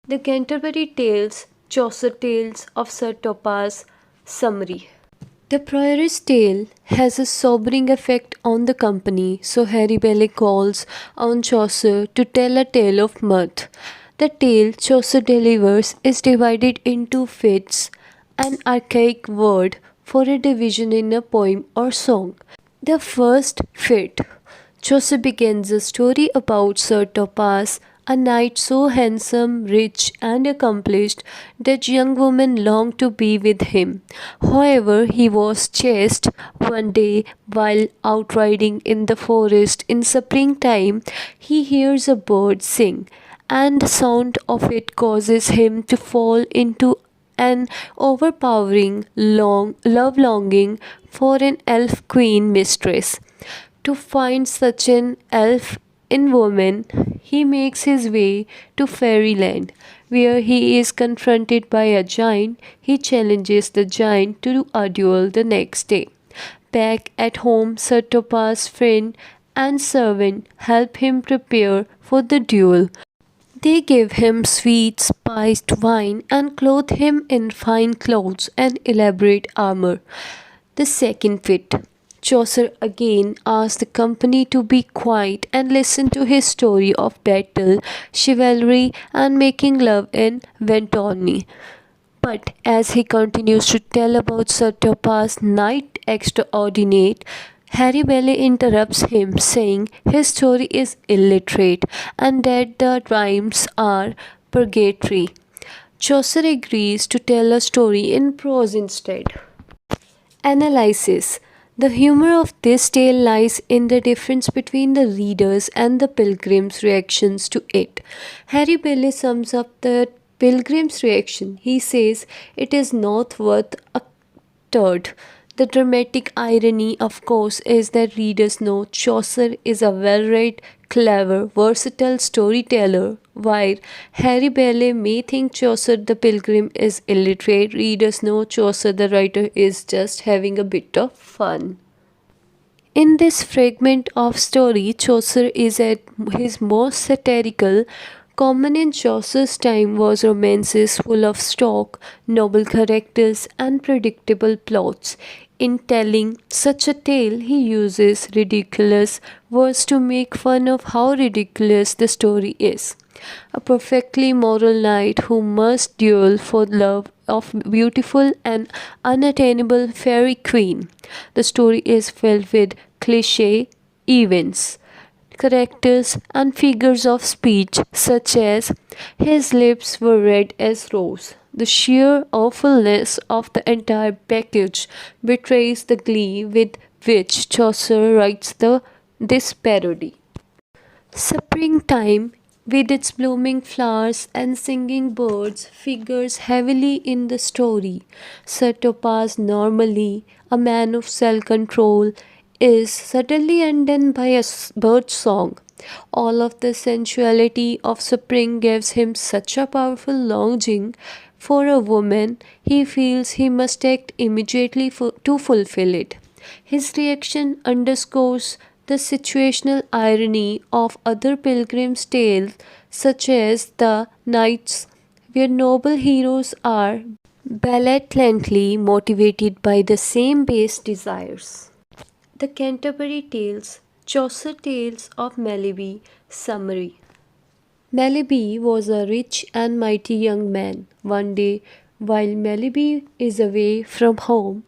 The Canterbury Tales, Chaucer Tales of Sir Topaz. Summary. The Prior's tale has a sobering effect on the company, so Harry Bailey calls on Chaucer to tell a tale of mirth. The tale Chaucer delivers is divided into fits, an archaic word for a division in a poem or song. The first fit. Chaucer begins a story about Sir Topaz, a knight so handsome, rich, and accomplished that young women longed to be with him. However, he was chased one day while out riding in the forest in springtime. He hears a bird sing, and the sound of it causes him to fall into an overpowering love longing for an elf queen mistress. To find such an elf in woman, he makes his way to fairyland, where he is confronted by a giant. He challenges the giant to a duel the next day. Back at home, Sir Topaz's friend and servant help him prepare for the duel. They give him sweet spiced wine and clothe him in fine clothes and elaborate armor. The second fit. Chaucer again asks the company to be quiet and listen to his story of battle, chivalry, and making love in Ventoni. But as he continues to tell about Sir Topaz' knight extraordinate, Harry Bailey interrupts him, saying his story is illiterate and that the rhymes are purgatory. Chaucer agrees to tell a story in prose instead. Analysis. The humor of this tale lies in the difference between the reader's and the pilgrim's reactions to it. Harry Bailey sums up the pilgrim's reaction. He says it is not worth a third. The dramatic irony, of course, is that readers know Chaucer is a well read, clever, versatile storyteller. While Harry Bailey may think Chaucer the Pilgrim is illiterate, readers know Chaucer the writer is just having a bit of fun. In this fragment of story, Chaucer is at his most satirical. Common in Chaucer's time was romances full of stock, noble characters, and predictable plots. In telling such a tale, he uses ridiculous words to make fun of how ridiculous the story is. A perfectly moral knight who must duel for love of beautiful and unattainable fairy queen. The story is filled with cliche events, characters, and figures of speech such as his lips were red as rose. The sheer awfulness of the entire package betrays the glee with which Chaucer writes this parody. Springtime, with its blooming flowers and singing birds, figures heavily in the story. Sir Topaz, normally a man of self control, is suddenly undone by a bird song. All of the sensuality of spring gives him such a powerful longing for a woman, he feels he must act immediately to fulfill it. His reaction underscores the situational irony of other pilgrims' tales, such as the Knights, where noble heroes are blatantly motivated by the same base desires. The Canterbury Tales, Chaucer Tales of Melibea. Summary. Melibea was a rich and mighty young man. One day, while Melibea is away from home,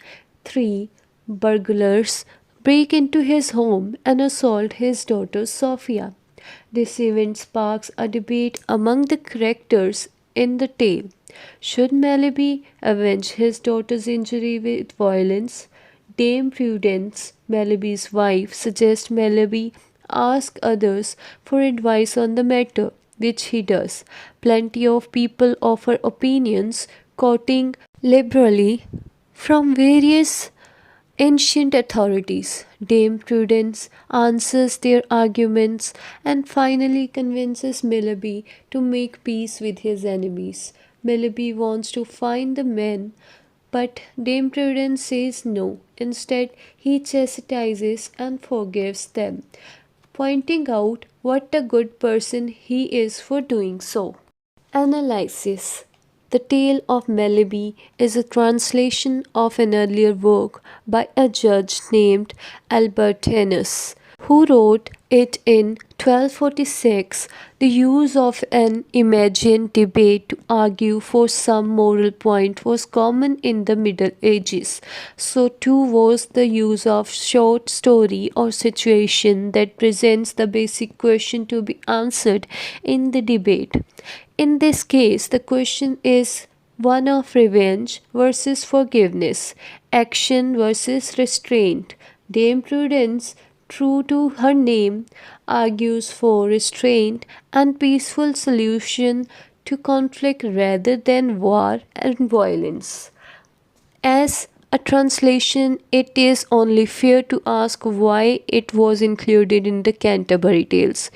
three burglars break into his home and assault his daughter Sophia. This event sparks a debate among the characters in the tale. Should Melibea avenge his daughter's injury with violence? Dame Prudence, Melibea's wife, suggests Melibea ask others for advice on the matter, which he does. Plenty of people offer opinions, quoting liberally from various ancient authorities. Dame Prudence answers their arguments and finally convinces Melibea to make peace with his enemies. Melibea wants to find the men, but Dame Prudence says no. Instead, he chastises and forgives them, pointing out what a good person he is for doing so. Analysis. The Tale of Melibea is a translation of an earlier work by a judge named Albertinus, who wrote it in 1246. The use of an imagined debate to argue for some moral point was common in the Middle Ages. So too was the use of short story or situation that presents the basic question to be answered in the debate. In this case, the question is one of revenge versus forgiveness, action versus restraint. Dame Prudence, true to her name, argues for restraint and peaceful solution to conflict rather than war and violence. As a translation, it is only fair to ask why it was included in the Canterbury Tales.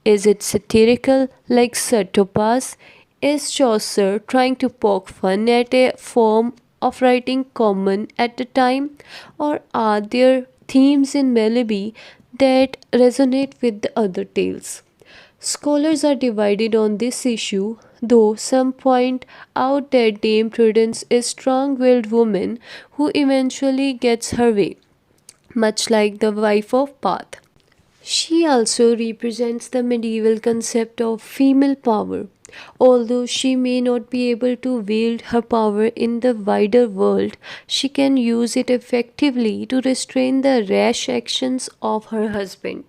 Is it satirical like Sir Topas? Is Chaucer trying to poke fun at a form of writing common at the time? Or are there themes in Melibea that resonate with the other tales? Scholars are divided on this issue, though some point out that Dame Prudence is a strong-willed woman who eventually gets her way, much like the wife of Bath. She also represents the medieval concept of female power. Although she may not be able to wield her power in the wider world, she can use it effectively to restrain the rash actions of her husband.